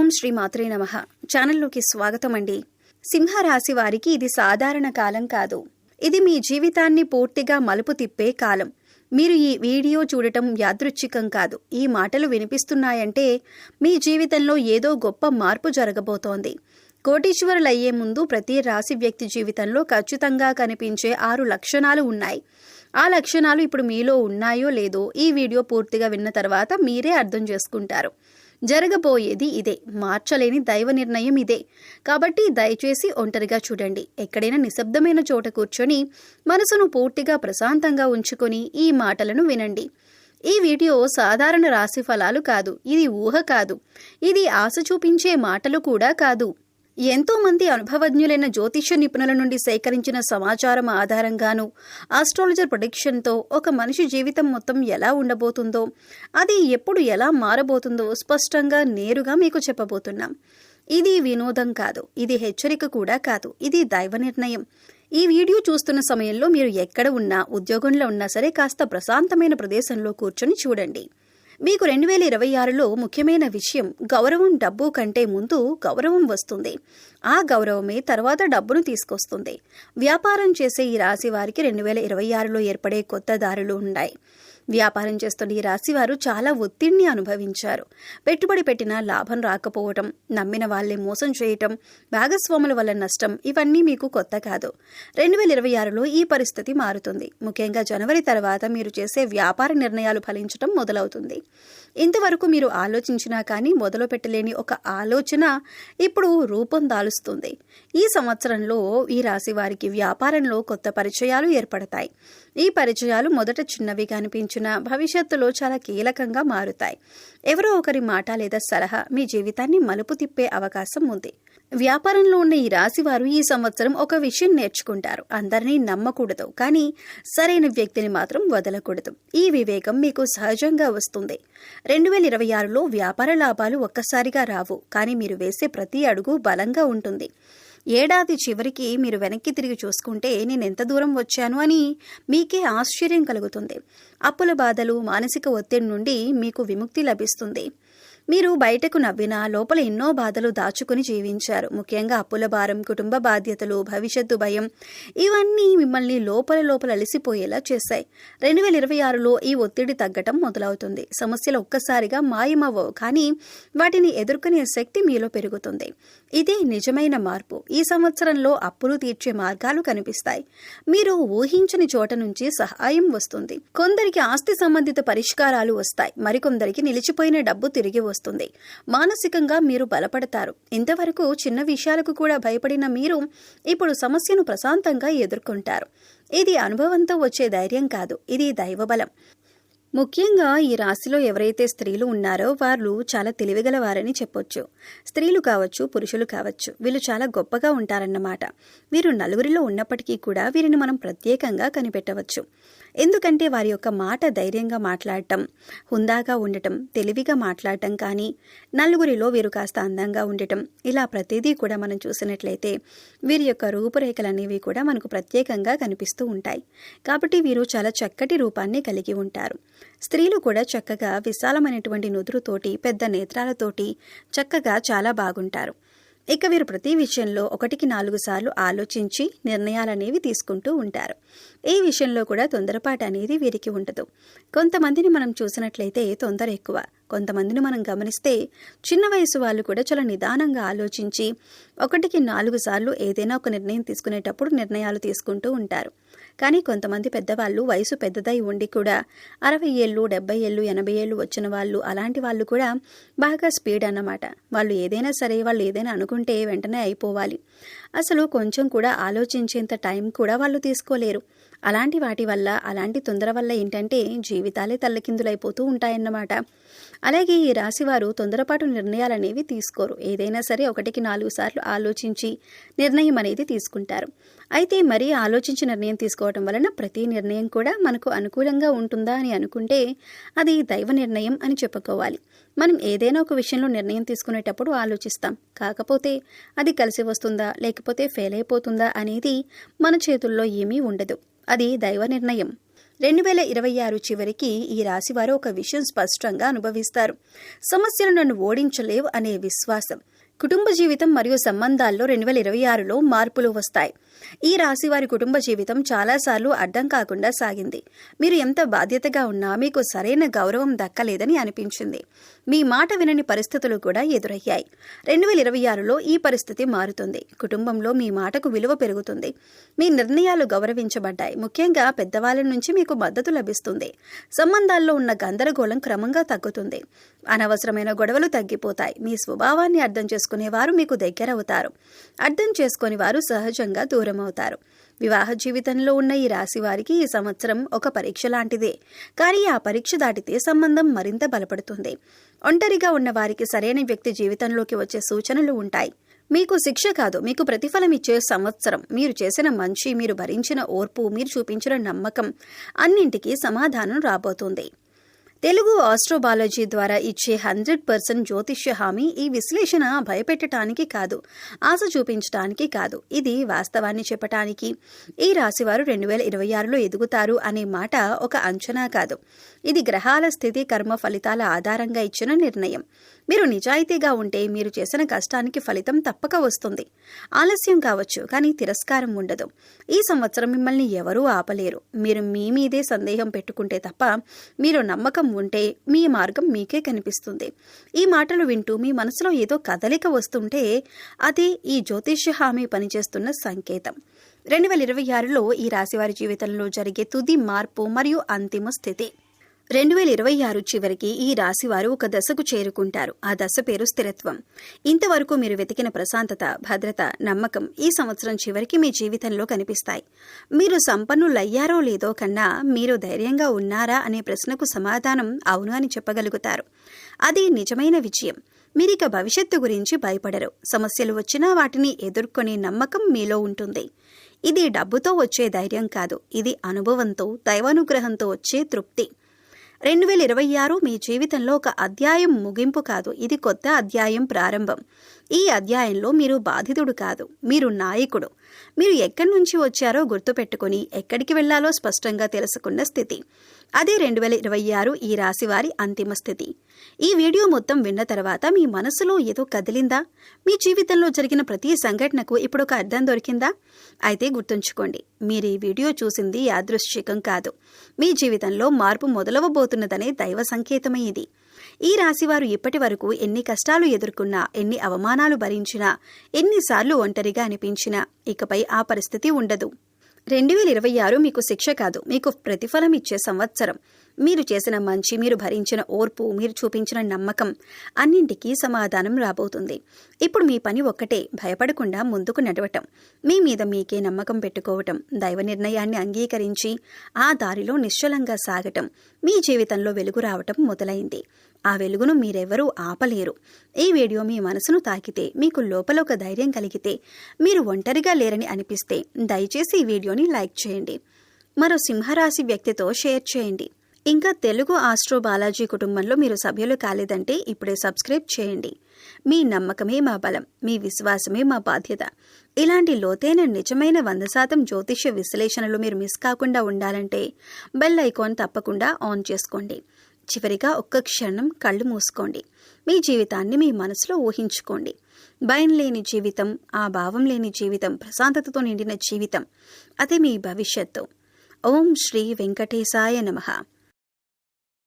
ఓం శ్రీ మాత్రే నమః. ఛానల్లోకి స్వాగతం అండి. సింహరాశి వారికి ఇది సాధారణ కాలం కాదు. ఇది మీ జీవితాన్ని పూర్తిగా మలుపు తిప్పే కాలం. మీరు ఈ వీడియో చూడటం యాదృచ్ఛికం కాదు. ఈ మాటలు వినిపిస్తున్నాయంటే మీ జీవితంలో ఏదో గొప్ప మార్పు జరగబోతోంది. కోటీశ్వరులయ్యే ముందు ప్రతి రాశి వ్యక్తి జీవితంలో ఖచ్చితంగా కనిపించే 6 లక్షణాలు ఉన్నాయి. ఆ లక్షణాలు ఇప్పుడు మీలో ఉన్నాయో లేదో ఈ వీడియో పూర్తిగా విన్న తర్వాత మీరే అర్థం చేసుకుంటారు. జరగబోయేది ఇదే, మార్చలేని దైవ నిర్ణయం ఇదే. కాబట్టి దయచేసి ఒంటరిగా చూడండి. ఎక్కడైనా నిశ్శబ్దమైన చోట కూర్చొని మనసును పూర్తిగా ప్రశాంతంగా ఉంచుకొని ఈ మాటలను వినండి. ఈ వీడియో సాధారణ రాశి ఫలాలు కాదు. ఇది ఊహ కాదు. ఇది ఆశ చూపించే మాటలు కూడా కాదు. ఎంతో మంది అనుభవజ్ఞులైన జ్యోతిష్య నిపుణుల నుండి సేకరించిన సమాచారం ఆధారంగాను ఆస్ట్రాలజర్ ప్రొడిక్షన్తో ఒక మనిషి జీవితం మొత్తం ఎలా ఉండబోతుందో, అది ఎప్పుడు ఎలా మారబోతుందో స్పష్టంగా నేరుగా మీకు చెప్పబోతున్నాం. ఇది వినోదం కాదు. ఇది హెచ్చరిక కూడా కాదు. ఇది దైవ నిర్ణయం. ఈ వీడియో చూస్తున్న సమయంలో మీరు ఎక్కడ ఉన్నా, ఉద్యోగంలో ఉన్నా సరే కాస్త ప్రశాంతమైన ప్రదేశంలో కూర్చొని చూడండి. మీకు 2026లో ముఖ్యమైన విషయం, గౌరవం డబ్బు కంటే ముందు గౌరవం వస్తుంది. ఆ గౌరవమే తర్వాత డబ్బును తీసుకొస్తుంది. వ్యాపారం చేసే ఈ రాశి వారికి 2026లో ఏర్పడే కొత్త దారులు ఉన్నాయి. వ్యాపారం చేస్తున్న ఈ రాశివారు చాలా ఒత్తిడిని అనుభవించారు. పెట్టుబడి పెట్టినా లాభం రాకపోవటం, నమ్మిన వాళ్లే మోసం చేయటం, భాగస్వాముల వల్ల నష్టం, ఇవన్నీ మీకు కొత్త కాదు. 2026లో ఈ పరిస్థితి మారుతుంది. ముఖ్యంగా జనవరి తర్వాత మీరు చేసే వ్యాపార నిర్ణయాలు ఫలించటం మొదలవుతుంది. ఇంతవరకు మీరు ఆలోచించినా కానీ మొదలు పెట్టలేని ఒక ఆలోచన ఇప్పుడు రూపం దాలుస్తుంది. ఈ సంవత్సరంలో ఈ రాశి వారికి వ్యాపారంలో కొత్త పరిచయాలు ఏర్పడతాయి. ఈ పరిచయాలు మొదట చిన్నవి కనిపించినా భవిష్యత్తులో చాలా కీలకంగా మారుతాయి. ఎవరో ఒకరి మాట లేదా సలహా మీ జీవితాన్ని మలుపు తిప్పే అవకాశం ఉంది. వ్యాపారంలో ఉన్న ఈ రాశి వారు ఈ సంవత్సరం ఒక విషయం నేర్చుకుంటారు. అందరినీ నమ్మకూడదు, కానీ సరైన వ్యక్తిని మాత్రం వదలకూడదు. ఈ వివేకం మీకు సహజంగా వస్తుంది. 2026లో వ్యాపార లాభాలు ఒక్కసారిగా రావు, కానీ మీరు వేసే ప్రతి అడుగు బలంగా ఉంటుంది. ఏడాది చివరికి మీరు వెనక్కి తిరిగి చూసుకుంటే నేనెంత దూరం వచ్చాను అని మీకే ఆశ్చర్యం కలుగుతుంది. అప్పుల బాధలు, మానసిక ఒత్తిడి నుండి మీకు విముక్తి లభిస్తుంది. మీరు బయటకు నవ్వినా లోపల ఎన్నో బాధలు దాచుకుని జీవించారు. ముఖ్యంగా అప్పుల భారం, కుటుంబ బాధ్యతలు, భవిష్యత్తు భయం, ఇవన్నీ మిమ్మల్ని లోపల అలసిపోయేలా చేశాయి. 2026లో ఈ ఒత్తిడి తగ్గటం మొదలవుతుంది. సమస్యలు ఒక్కసారిగా మాయమవ్వవు, కానీ వాటిని ఎదుర్కొనే శక్తి మీలో పెరుగుతుంది. ఇదే నిజమైన మార్పు. ఈ సంవత్సరంలో అప్పులు తీర్చే మార్గాలు కనిపిస్తాయి. మీరు ఊహించని చోట నుంచి సహాయం వస్తుంది. కొందరికి ఆస్తి సంబంధిత పరిష్కారాలు వస్తాయి. మరికొందరికి నిలిచిపోయిన డబ్బు తిరిగి వస్తుంది. మానసికంగా మీరు బలపడతారు. ఇంతవరకు చిన్న విషయాలకు కూడా భయపడిన మీరు ఇప్పుడు సమస్యను ప్రశాంతంగా ఎదుర్కొంటారు. ఇది అనుభవంతో వచ్చే ధైర్యం కాదు, ఇది దైవబలం. ముఖ్యంగా ఈ రాశిలో ఎవరైతే స్త్రీలు ఉన్నారో వాళ్ళు చాలా తెలివిగల వారని చెప్పొచ్చు. స్త్రీలు కావచ్చు, పురుషులు కావచ్చు, వీళ్ళు చాలా గొప్పగా ఉంటారన్నమాట. వీరు నలుగురిలో ఉన్నప్పటికీ కూడా వీరిని మనం ప్రత్యేకంగా కనిపెట్టవచ్చు. ఎందుకంటే వారి యొక్క మాట ధైర్యంగా మాట్లాడటం, హుందాగా ఉండటం, తెలివిగా మాట్లాడటం, కానీ నలుగురిలో వీరు కాస్త అందంగా ఉండటం, ఇలా ప్రతిదీ కూడా మనం చూసినట్లయితే వీరి యొక్క రూపురేఖలు అనేవి కూడా మనకు ప్రత్యేకంగా కనిపిస్తూ ఉంటాయి. కాబట్టి వీరు చాలా చక్కటి రూపాన్ని కలిగి ఉంటారు. స్త్రీలు కూడా చక్కగా విశాలమైనటువంటి నుదురుతోటి, పెద్ద నేత్రాలతోటి చక్కగా చాలా బాగుంటారు. ఇక వీరు ప్రతి విషయంలో 1కి 4 సార్లు ఆలోచించి నిర్ణయాలనేవి తీసుకుంటూ ఉంటారు. ఈ విషయంలో కూడా తొందరపాటు అనేది వీరికి ఉండదు. కొంతమందిని మనం చూసినట్లయితే తొందర ఎక్కువ. కొంతమందిని మనం గమనిస్తే చిన్న వయసు వాళ్ళు కూడా చాలా నిదానంగా ఆలోచించి 1కి 4 సార్లు ఏదైనా ఒక నిర్ణయం తీసుకునేటప్పుడు నిర్ణయాలు తీసుకుంటూ ఉంటారు. కానీ కొంతమంది పెద్దవాళ్ళు వయసు పెద్దదై ఉండి కూడా 60 ఏళ్ళు, 70 ఏళ్ళు, 80 ఏళ్ళు వచ్చిన వాళ్ళు, అలాంటి వాళ్ళు కూడా బాగా స్పీడ్ అన్నమాట. వాళ్ళు ఏదైనా సరే, వాళ్ళు ఏదైనా అనుకుంటే వెంటనే అయిపోవాలి. అసలు కొంచెం కూడా ఆలోచించేంత టైం కూడా వాళ్ళు తీసుకోలేరు. అలాంటి వాటి వల్ల, అలాంటి తొందర వల్ల ఏంటంటే జీవితాలే తల్లకిందులైపోతూ ఉంటాయన్నమాట. అలాగే ఈ రాశివారు తొందరపాటు నిర్ణయాలనేవి తీసుకోరు. ఏదైనా సరే 1కి 4 సార్లు ఆలోచించి నిర్ణయం అనేది తీసుకుంటారు. అయితే మరీ ఆలోచించి నిర్ణయం తీసుకోవడం వలన ప్రతి నిర్ణయం కూడా మనకు అనుకూలంగా ఉంటుందా అని అనుకుంటే అది దైవ నిర్ణయం అని చెప్పుకోవాలి. మనం ఏదైనా ఒక విషయంలో నిర్ణయం తీసుకునేటప్పుడు ఆలోచిస్తాం. కాకపోతే అది కలిసి వస్తుందా లేకపోతే ఫెయిల్ అయిపోతుందా అనేది మన చేతుల్లో ఏమీ ఉండదు. అది దైవ నిర్ణయం. 2026 చివరికి ఈ రాశివారు ఒక విషయం స్పష్టంగా అనుభవిస్తారు. సమస్యలు నన్ను ఓడించలేవు అనే విశ్వాసం. కుటుంబ జీవితం మరియు సంబంధాల్లో 2026లో మార్పులు వస్తాయి. ఈ రాశి వారి కుటుంబ జీవితం చాలాసార్లు అడ్డం కాకుండా సాగింది. మీరు ఎంత బాధ్యతగా ఉన్నా మీకు సరైన గౌరవం దక్కలేదని అనిపించింది. మీ మాట వినని పరిస్థితులు కూడా ఎదురయ్యాయి. 2026లో ఈ పరిస్థితి మారుతుంది. కుటుంబంలో మీ మాటకు విలువ పెరుగుతుంది. మీ నిర్ణయాలు గౌరవించబడ్డాయి. ముఖ్యంగా పెద్దవాళ్ళ నుంచి మీకు మద్దతు లభిస్తుంది. సంబంధాల్లో ఉన్న గందరగోళం క్రమంగా తగ్గుతుంది. అనవసరమైన గొడవలు తగ్గిపోతాయి. మీ స్వభావాన్ని అర్థం చేసుకునేవారు మీకు దగ్గరవుతారు. అర్థం చేసుకుని వారు సహజంగా దూరం అవుతారు. వివాహ జీవితంలో ఉన్న ఈ రాశి వారికి ఈ సంవత్సరం ఒక పరీక్ష లాంటిదే. కానీ ఆ పరీక్ష దాటితే సంబంధం మరింత బలపడుతుంది. ఒంటరిగా ఉన్న వారికి సరైన వ్యక్తి జీవితంలోకి వచ్చే సూచనలు ఉంటాయి. మీకు శిక్ష కాదు, మీకు ప్రతిఫలం ఇచ్చే సంవత్సరం. మీరు చేసిన మంచి, మీరు భరించిన ఓర్పు, మీరు చూపించిన నమ్మకం అన్నింటికీ సమాధానం రాబోతుంది. తెలుగు ఆస్ట్రోబాలజీ ద్వారా ఇచ్చే 100% జ్యోతిష్య హామీ ఈ విశ్లేషణ భయపెట్టడానికి కాదు, ఆశ చూపించడానికి కాదు. ఇది వాస్తవాన్ని చెప్పటానికి. ఈ రాశివారు 2026లో ఎదుగుతారు అనే మాట ఒక అంచనా కాదు. ఇది గ్రహాల స్థితి, కర్మ ఫలితాల ఆధారంగా ఇచ్చిన నిర్ణయం. మీరు నిజాయితీగా ఉంటే మీరు చేసిన కష్టానికి ఫలితం తప్పక వస్తుంది. ఆలస్యం కావచ్చు, కానీ తిరస్కారం ఉండదు. ఈ సంవత్సరం మిమ్మల్ని ఎవరూ ఆపలేరు. మీరు మీ మీదే సందేహం పెట్టుకుంటే తప్ప, మీరు నమ్మకం ఉంటే మీ మార్గం మీకే కనిపిస్తుంది. ఈ మాటలు వింటూ మీ మనసులో ఏదో కదలిక వస్తుంటే అదే ఈ జ్యోతిష్య హామీ పనిచేస్తున్న సంకేతం. 2026లో ఈ రాశివారి జీవితంలో జరిగే తుది మార్పు మరియు అంతిమ స్థితి. 2026 చివరికి ఈ రాశివారు ఒక దశకు చేరుకుంటారు. ఆ దశ పేరు స్థిరత్వం. ఇంతవరకు మీరు వెతికిన ప్రశాంతత, భద్రత, నమ్మకం ఈ సంవత్సరం చివరికి మీ జీవితంలో కనిపిస్తాయి. మీరు సంపన్నులయ్యారో లేదో కన్నా మీరు ధైర్యంగా ఉన్నారా అనే ప్రశ్నకు సమాధానం అవును అని చెప్పగలుగుతారు. అది నిజమైన విజయం. మీరిక భవిష్యత్తు గురించి భయపడరు. సమస్యలు వచ్చినా వాటిని ఎదుర్కొనే నమ్మకం మీలో ఉంటుంది. ఇది డబ్బుతో వచ్చే ధైర్యం కాదు, ఇది అనుభవంతో, దైవానుగ్రహంతో వచ్చే తృప్తి. 2026 మీ జీవితంలో ఒక అధ్యాయం ముగింపు కాదు, ఇది కొత్త అధ్యాయం ప్రారంభం. ఈ అధ్యాయంలో మీరు బాధితుడు కాదు, మీరు నాయకుడు. మీరు ఎక్కడి నుంచి వచ్చారో గుర్తుపెట్టుకుని ఎక్కడికి వెళ్లాలో స్పష్టంగా తెలుసుకున్న స్థితి. అదే 2026 ఈ రాశివారి అంతిమ స్థితి. ఈ వీడియో మొత్తం విన్న తర్వాత మీ మనసులో ఏదో కదిలిందా? మీ జీవితంలో జరిగిన ప్రతి సంఘటనకు ఇప్పుడు ఒక అర్థం దొరికిందా? అయితే గుర్తుంచుకోండి, మీరు ఈ వీడియో చూసింది యాదృశ్చికం కాదు. మీ జీవితంలో మార్పు మొదలవబోతున్నదనే దైవ సంకేతమే ఇది. ఈ రాశివారు ఇప్పటి వరకు ఎన్ని కష్టాలు ఎదుర్కొన్నా, ఎన్ని అవమానాలు భరించినా, ఎన్నిసార్లు ఒంటరిగా అనిపించినా ఇకపై ఆ పరిస్థితి ఉండదు. 2026 మీకు శిక్ష కాదు, మీకు ప్రతిఫలం ఇచ్చే సంవత్సరం. మీరు చేసిన మంచి, మీరు భరించిన ఓర్పు, మీరు చూపించిన నమ్మకం అన్నింటికీ సమాధానం రాబోతుంది. ఇప్పుడు మీ పని ఒక్కటే, భయపడకుండా ముందుకు నడవటం, మీ మీద మీకే నమ్మకం పెట్టుకోవటం, దైవ నిర్ణయాన్ని అంగీకరించి ఆ దారిలో నిశ్చలంగా సాగటం. మీ జీవితంలో వెలుగు రావటం మొదలైంది. ఆ వెలుగును మీరెవరూ ఆపలేరు. ఈ వీడియో మీ మనసును తాకితే, మీకు లోపల ఒక ధైర్యం కలిగితే, మీరు ఒంటరిగా లేరని అనిపిస్తే దయచేసి ఈ వీడియోని లైక్ చేయండి. మరో సింహరాశి వ్యక్తితో షేర్ చేయండి. ఇంకా తెలుగు ఆస్ట్రోబాలజీ కుటుంబంలో మీరు సభ్యులు కాలేదంటే ఇప్పుడే సబ్స్క్రైబ్ చేయండి. మీ నమ్మకమే మా బలం, మీ విశ్వాసమే మా బాధ్యత. ఇలాంటి లోతైన నిజమైన 100% జ్యోతిష్య విశ్లేషణలు మీరు మిస్ కాకుండా ఉండాలంటే బెల్ ఐకాన్ తప్పకుండా ఆన్ చేసుకోండి. చివరిగా ఒక్క క్షణం కళ్ళు మూసుకోండి. మీ జీవితాన్ని మీ మనసులో ఊహించుకోండి. భయం లేని జీవితం, ఆ భావం లేని జీవితం, ప్రశాంతతతో నిండిన జీవితం, అదే మీ భవిష్యత్తు. ఓం శ్రీ వెంకటేశాయ నమః.